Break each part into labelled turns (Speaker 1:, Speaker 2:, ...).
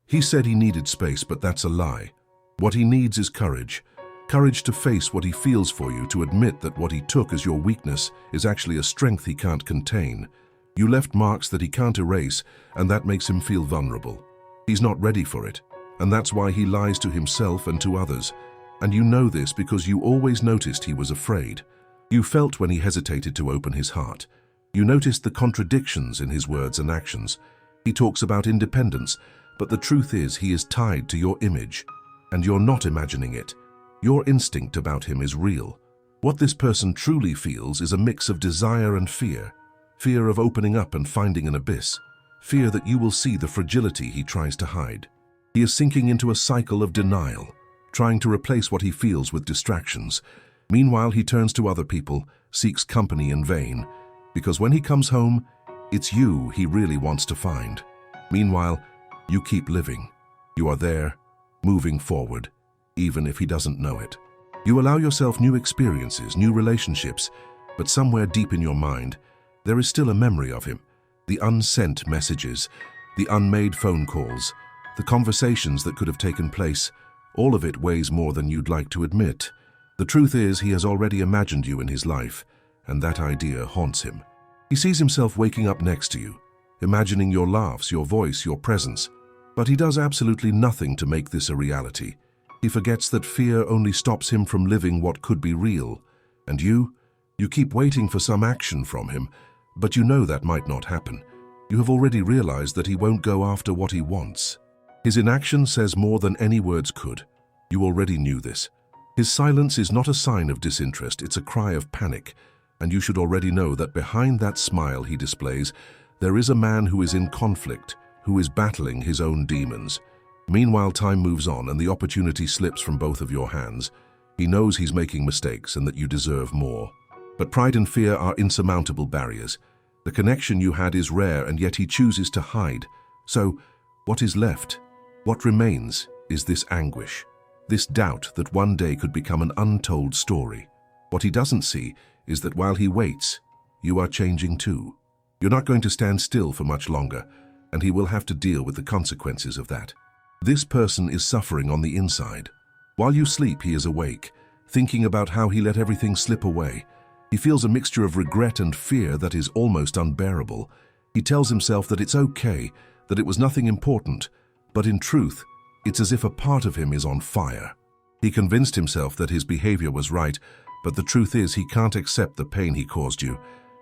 Speaker 1: He said he needed space, but that's a lie. What he needs is courage. Courage to face what he feels for you, to admit that what he took as your weakness is actually a strength he can't contain. You left marks that he can't erase, and that makes him feel vulnerable. He's not ready for it, and that's why he lies to himself and to others. And you know this because you always noticed he was afraid. You felt when he hesitated to open his heart. You noticed the contradictions in his words and actions. He talks about independence, but the truth is he is tied to your image, and you're not imagining it. Your instinct about him is real. What this person truly feels is a mix of desire and fear. Fear of opening up and finding an abyss. Fear that you will see the fragility he tries to hide. He is sinking into a cycle of denial, trying to replace what he feels with distractions. Meanwhile, he turns to other people, seeks company in vain, because when he comes home, it's you he really wants to find. Meanwhile, you keep living. You are there, moving forward, even if he doesn't know it. You allow yourself new experiences, new relationships, but somewhere deep in your mind, there is still a memory of him. The unsent messages, the unmade phone calls, the conversations that could have taken place, all of it weighs more than you'd like to admit. The truth is, he has already imagined you in his life, and that idea haunts him. He sees himself waking up next to you, imagining your laughs, your voice, your presence. But he does absolutely nothing to make this a reality. He forgets that fear only stops him from living what could be real. And you keep waiting for some action from him, but you know that might not happen. You have already realized that he won't go after what he wants. His inaction says more than any words could. You already knew this. His silence is not a sign of disinterest, it's a cry of panic. And you should already know that behind that smile he displays, there is a man who is in conflict, who is battling his own demons. Meanwhile, time moves on and the opportunity slips from both of your hands. He knows he's making mistakes and that you deserve more. But pride and fear are insurmountable barriers. The connection you had is rare, and yet he chooses to hide. So, what is left? What remains is this anguish, this doubt that one day could become an untold story. What he doesn't see is that while he waits, you are changing too. You're not going to stand still for much longer, and he will have to deal with the consequences of that. This person is suffering on the inside. While you sleep, he is awake, thinking about how he let everything slip away. He feels a mixture of regret and fear that is almost unbearable. He tells himself that it's okay, that it was nothing important, but in truth, it's as if a part of him is on fire. He convinced himself that his behavior was right, but the truth is he can't accept the pain he caused you,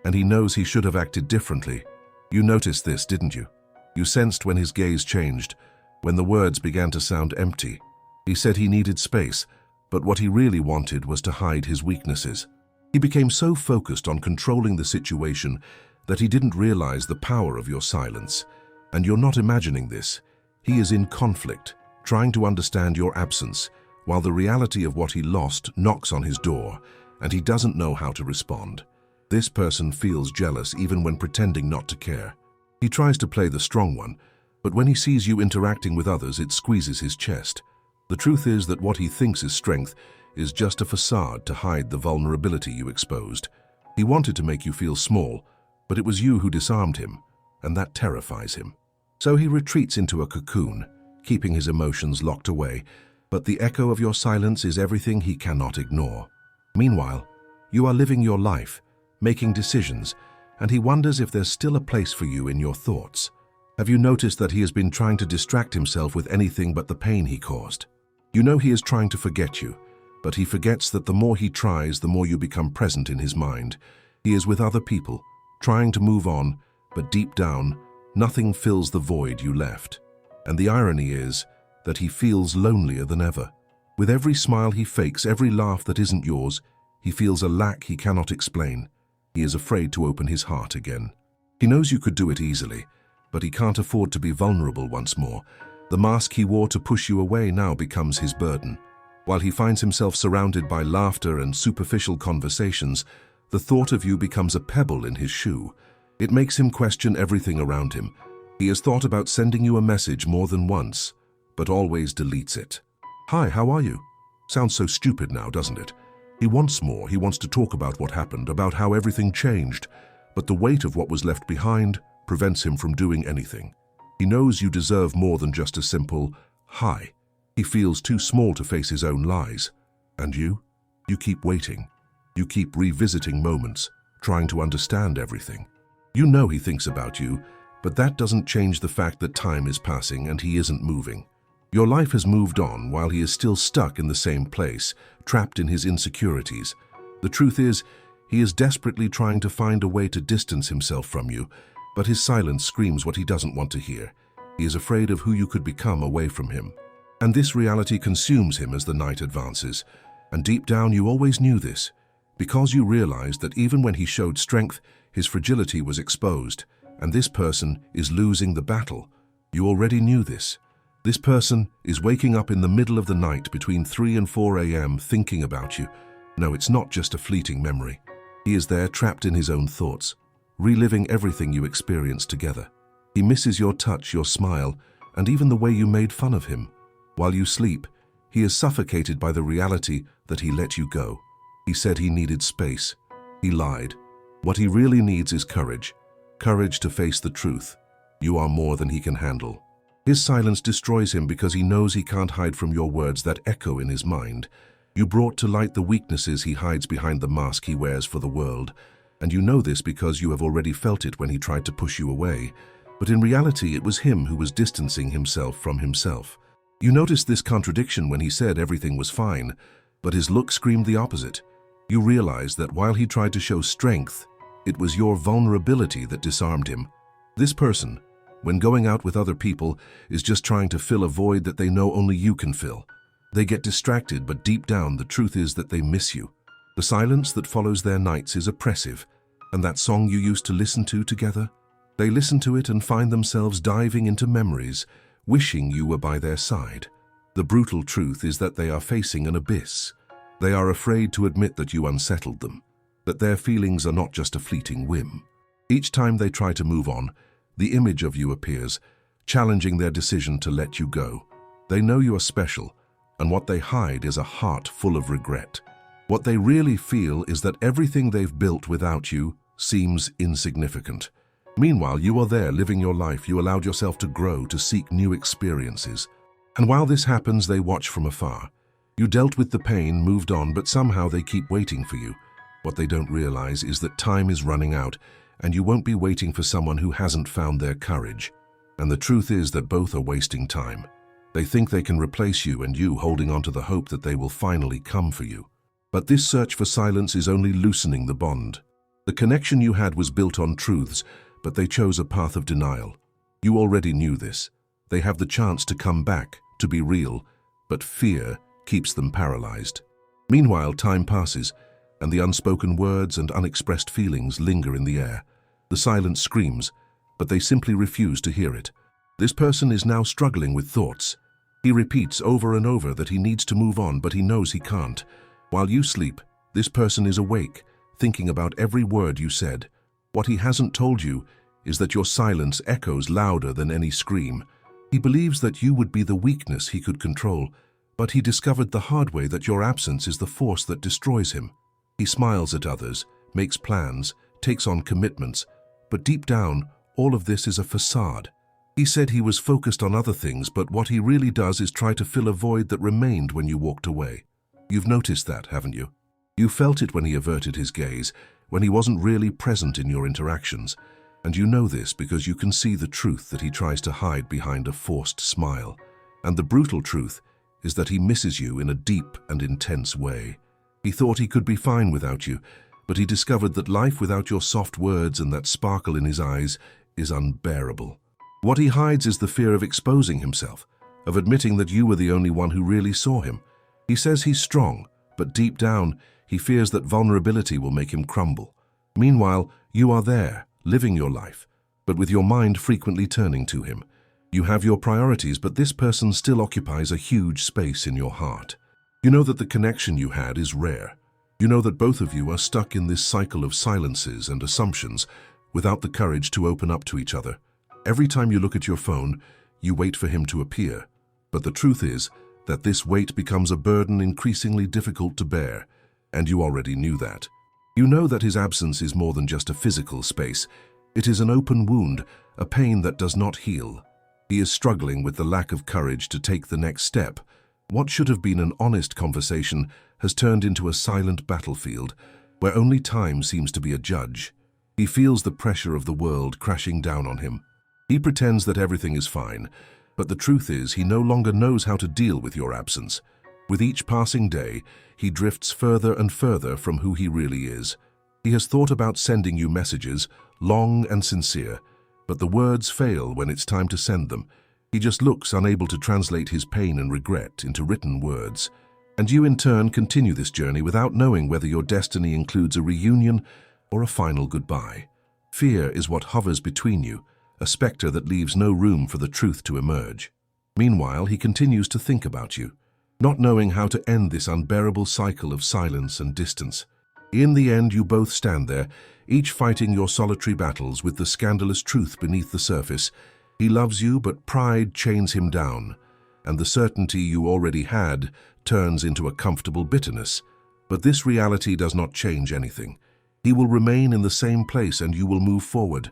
Speaker 1: and he knows he should have acted differently. You noticed this, didn't you? You sensed when his gaze changed, when the words began to sound empty. He said he needed space, but what he really wanted was to hide his weaknesses. He became so focused on controlling the situation that he didn't realize the power of your silence. And you're not imagining this. He is in conflict, trying to understand your absence, while the reality of what he lost knocks on his door, and he doesn't know how to respond. This person feels jealous even when pretending not to care. He tries to play the strong one, but when he sees you interacting with others, it squeezes his chest. The truth is that what he thinks is strength is just a facade to hide the vulnerability you exposed. He wanted to make you feel small, but it was you who disarmed him, and that terrifies him. So he retreats into a cocoon, keeping his emotions locked away, but the echo of your silence is everything he cannot ignore. Meanwhile, you are living your life, making decisions, and he wonders if there's still a place for you in your thoughts. Have you noticed that he has been trying to distract himself with anything but the pain he caused? You know he is trying to forget you, but he forgets that the more he tries, the more you become present in his mind. He is with other people, trying to move on, but deep down, nothing fills the void you left. And the irony is that he feels lonelier than ever. With every smile he fakes, every laugh that isn't yours, he feels a lack he cannot explain. He is afraid to open his heart again. He knows you could do it easily, but he can't afford to be vulnerable once more. The mask he wore to push you away now becomes his burden. While he finds himself surrounded by laughter and superficial conversations, the thought of you becomes a pebble in his shoe. It makes him question everything around him. He has thought about sending you a message more than once, but always deletes it. "Hi, how are you?" Sounds so stupid now, doesn't it? He wants more. He wants to talk about what happened, about how everything changed, but the weight of what was left behind prevents him from doing anything. He knows you deserve more than just a simple hi. He feels too small to face his own lies. And you? You keep waiting. You keep revisiting moments, trying to understand everything. You know he thinks about you, but that doesn't change the fact that time is passing and he isn't moving. Your life has moved on while he is still stuck in the same place, trapped in his insecurities. The truth is, he is desperately trying to find a way to distance himself from you, but his silence screams what he doesn't want to hear. He is afraid of who you could become away from him. And this reality consumes him as the night advances. And deep down you always knew this, because you realized that even when he showed strength, his fragility was exposed, and this person is losing the battle. You already knew this. This person is waking up in the middle of the night between 3 and 4 a.m. thinking about you. No, it's not just a fleeting memory. He is there trapped in his own thoughts, reliving everything you experienced together. He misses your touch, your smile, and even the way you made fun of him. While you sleep, he is suffocated by the reality that he let you go. He said he needed space. He lied. What he really needs is courage. Courage to face the truth. You are more than he can handle. His silence destroys him because he knows he can't hide from your words that echo in his mind. You brought to light the weaknesses he hides behind the mask he wears for the world. And you know this because you have already felt it when he tried to push you away. But in reality, it was him who was distancing himself from himself. You noticed this contradiction when he said everything was fine, but his look screamed the opposite. You realized that while he tried to show strength, it was your vulnerability that disarmed him. This person, when going out with other people, is just trying to fill a void that they know only you can fill. They get distracted, but deep down the truth is that they miss you. The silence that follows their nights is oppressive, and that song you used to listen to together, they listen to it and find themselves diving into memories, wishing you were by their side. The brutal truth is that they are facing an abyss. They are afraid to admit that you unsettled them, that their feelings are not just a fleeting whim. Each time they try to move on, the image of you appears, challenging their decision to let you go. They know you are special, and what they hide is a heart full of regret. What they really feel is that everything they've built without you seems insignificant. Meanwhile, you are there living your life. You allowed yourself to grow, to seek new experiences. And while this happens, they watch from afar. You dealt with the pain, moved on, but somehow they keep waiting for you. What they don't realize is that time is running out, and you won't be waiting for someone who hasn't found their courage. And the truth is that both are wasting time. They think they can replace you, and you holding on to the hope that they will finally come for you. But this search for silence is only loosening the bond. The connection you had was built on truths, but they chose a path of denial. You already knew this. They have the chance to come back, to be real, but fear keeps them paralyzed. Meanwhile, time passes, and the unspoken words and unexpressed feelings linger in the air. The silence screams, but they simply refuse to hear it. This person is now struggling with thoughts. He repeats over and over that he needs to move on, but he knows he can't. While you sleep, this person is awake, thinking about every word you said. What he hasn't told you is that your silence echoes louder than any scream. He believes that you would be the weakness he could control, but he discovered the hard way that your absence is the force that destroys him. He smiles at others, makes plans, takes on commitments, but deep down, all of this is a facade. He said he was focused on other things, but what he really does is try to fill a void that remained when you walked away. You've noticed that, haven't you? You felt it when he averted his gaze, when he wasn't really present in your interactions. And you know this because you can see the truth that he tries to hide behind a forced smile. And the brutal truth is that he misses you in a deep and intense way. He thought he could be fine without you, but he discovered that life without your soft words and that sparkle in his eyes is unbearable. What he hides is the fear of exposing himself, of admitting that you were the only one who really saw him. He says he's strong, but deep down, he fears that vulnerability will make him crumble. Meanwhile, you are there, living your life, but with your mind frequently turning to him. You have your priorities, but this person still occupies a huge space in your heart. You know that the connection you had is rare. You know that both of you are stuck in this cycle of silences and assumptions without the courage to open up to each other. Every time you look at your phone, you wait for him to appear. But the truth is that this wait becomes a burden increasingly difficult to bear, and you already knew that. You know that his absence is more than just a physical space. It is an open wound, a pain that does not heal. He is struggling with the lack of courage to take the next step. What should have been an honest conversation has turned into a silent battlefield where only time seems to be a judge. He feels the pressure of the world crashing down on him. He pretends that everything is fine, but the truth is he no longer knows how to deal with your absence. With each passing day, he drifts further and further from who he really is. He has thought about sending you messages, long and sincere, but the words fail when it's time to send them. He just looks unable to translate his pain and regret into written words. And you in turn continue this journey without knowing whether your destiny includes a reunion or a final goodbye. Fear is what hovers between you, a specter that leaves no room for the truth to emerge. Meanwhile, he continues to think about you, not knowing how to end this unbearable cycle of silence and distance. In the end, you both stand there, each fighting your solitary battles with the scandalous truth beneath the surface. He loves you, but pride chains him down, and the certainty you already had turns into a comfortable bitterness. But this reality does not change anything. He will remain in the same place and you will move forward.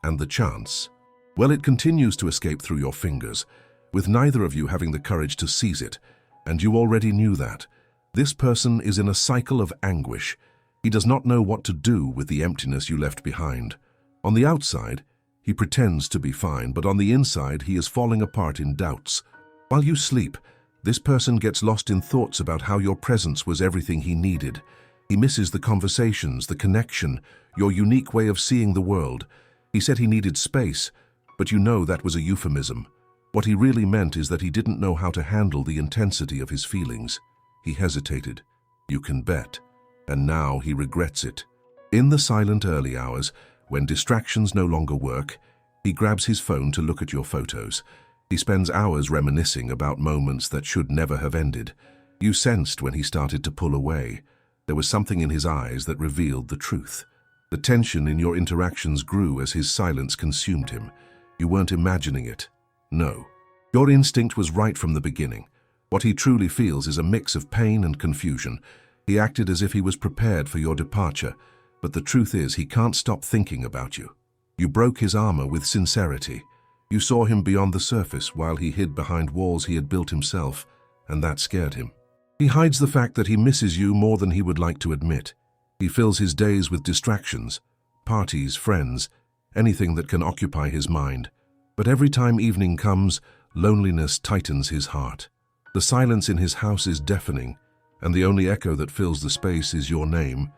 Speaker 1: And the chance? Well, it continues to escape through your fingers, with neither of you having the courage to seize it. And you already knew that. This person is in a cycle of anguish. He does not know what to do with the emptiness you left behind. On the outside, he pretends to be fine, but on the inside, he is falling apart in doubts. While you sleep, this person gets lost in thoughts about how your presence was everything he needed. He misses the conversations, the connection, your unique way of seeing the world. He said he needed space, but you know that was a euphemism. What he really meant is that he didn't know how to handle the intensity of his feelings. He hesitated. You can bet. And now he regrets it. In the silent early hours, when distractions no longer work, he grabs his phone to look at your photos. He spends hours reminiscing about moments that should never have ended. You sensed when he started to pull away. There was something in his eyes that revealed the truth. The tension in your interactions grew as his silence consumed him. You weren't imagining it. No. Your instinct was right from the beginning. What he truly feels is a mix of pain and confusion. He acted as if he was prepared for your departure, but the truth is he can't stop thinking about you. You broke his armor with sincerity. You saw him beyond the surface while he hid behind walls he had built himself, and that scared him. He hides the fact that he misses you more than he would like to admit. He fills his days with distractions, parties, friends, anything that can occupy his mind. But every time evening comes, loneliness tightens his heart. The silence in his house is deafening, and the only echo that fills the space is your name.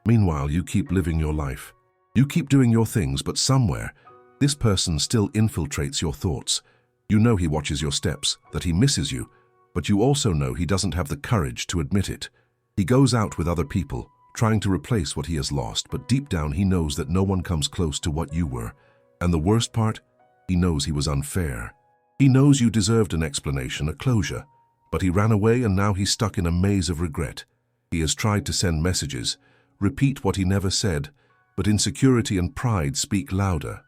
Speaker 1: Meanwhile, you keep living your life. You keep doing your things, but somewhere, this person still infiltrates your thoughts. You know he watches your steps, that he misses you, but you also know he doesn't have the courage to admit it. He goes out with other people, trying to replace what he has lost, but deep down he knows that no one comes close to what you were. And the worst part? He knows he was unfair. He knows you deserved an explanation, a closure, but he ran away and now he's stuck in a maze of regret. He has tried to send messages, repeat what he never said, but insecurity and pride speak louder.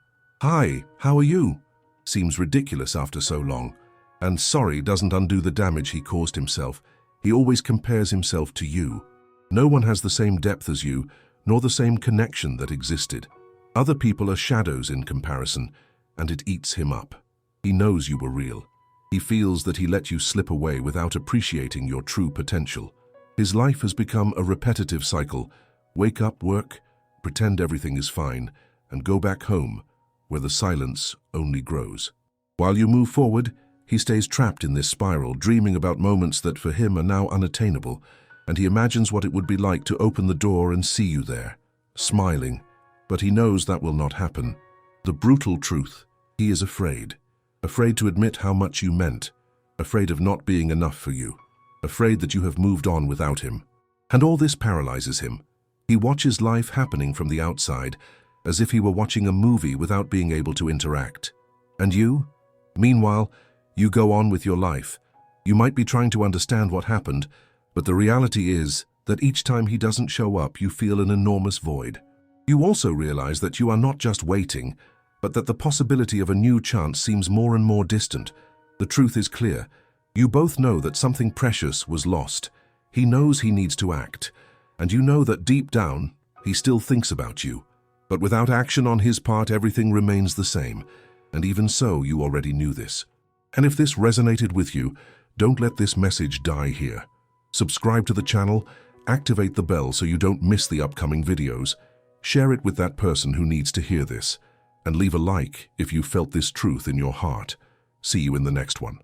Speaker 1: "Hi, how are you?" seems ridiculous after so long. And sorry doesn't undo the damage he caused himself. He always compares himself to you. No one has the same depth as you, nor the same connection that existed. Other people are shadows in comparison, and it eats him up. He knows you were real. He feels that he let you slip away without appreciating your true potential. His life has become a repetitive cycle. Wake up, work, pretend everything is fine, and go back home, where the silence only grows. While you move forward, he stays trapped in this spiral, dreaming about moments that for him are now unattainable, and he imagines what it would be like to open the door and see you there, smiling. But he knows that will not happen. The brutal truth, he is afraid. Afraid to admit how much you meant. Afraid of not being enough for you. Afraid that you have moved on without him. And all this paralyzes him. He watches life happening from the outside, as if he were watching a movie without being able to interact. And you? Meanwhile, you go on with your life. You might be trying to understand what happened, but the reality is that each time he doesn't show up, you feel an enormous void. You also realize that you are not just waiting, but that the possibility of a new chance seems more and more distant. The truth is clear. You both know that something precious was lost. He knows he needs to act, and you know that deep down, he still thinks about you. But without action on his part, everything remains the same. and even so, you already knew this. And if this resonated with you, don't let this message die here. Subscribe to the channel, activate the bell so you don't miss the upcoming videos, share it with that person who needs to hear this, and leave a like if you felt this truth in your heart. See you in the next one.